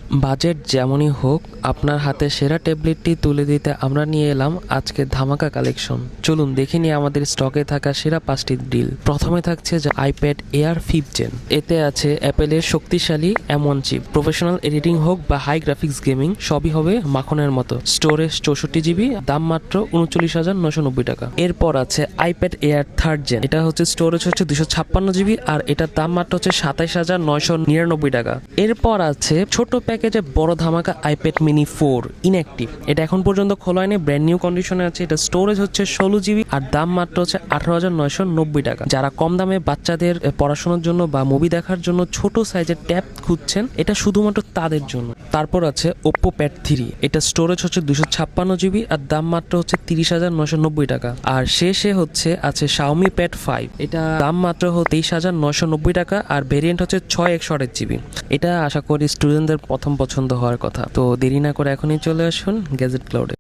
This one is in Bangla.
বাজেট যেমনই হোক, আপনার হাতে সেরা ট্যাবলেটটি তুলে দিতে আমরা নিয়ে এলাম আজকে ধামাকা কালেকশন। চলুন দেখে নিই আমাদের স্টকে থাকা সেরা 5টি ডিল। প্রথমে থাকছে যে আইপ্যাড এয়ার 5th Gen। এতে আছে অ্যাপেলের শক্তিশালী M1 চিপ। প্রফেশনাল এডিটিং হোক বা হাই গ্রাফিক্স গেমিং, সবই হবে মাখনের মতো। স্টোরেজ 64 GB, দাম মাত্র 39,990 টাকা। এরপর আছে আইপ্যাড এয়ার 3rd Gen। এটা হচ্ছে স্টোরেজ হচ্ছে 256 GB আর এটার দাম মাত্র হচ্ছে 27,999 টাকা। এরপর আছে ছোট প্যাকেজে বড় ধামাকা আইপ্যাড মিনি 4 ইনঅ্যাক্টিভ। এটা এখন পর্যন্ত খোলা হয়নি, ব্র্যান্ড নিউ কন্ডিশনে আছে। এটা স্টোরেজ হচ্ছে 16 GB আর দাম মাত্র হচ্ছে 18,990 টাকা। যারা কম দামে বাচ্চাদের পড়াশোনার জন্য বা মুভি দেখার জন্য ছোট সাইজের ট্যাব খুঁজছেন, এটা শুধুমাত্র তাদের জন্য। তারপর আছে ওপ্পো প্যাড 3। এটা স্টোরেজ হচ্ছে 256 GB আর দাম মাত্র হচ্ছে 30,990 টাকা। আর শেষে হচ্ছে আছে শাওমি প্যাড 5। এটা দাম মাত্র 23,990 টাকা আর ভেরিয়েন্ট হচ্ছে 6/128 GB। এটা আশা করি স্টুডেন্টদের প্রথম পছন্দ হওয়ার কথা। তো দেরি না করে এখনই চলে আসুন গ্যাজেট ক্লাউডে।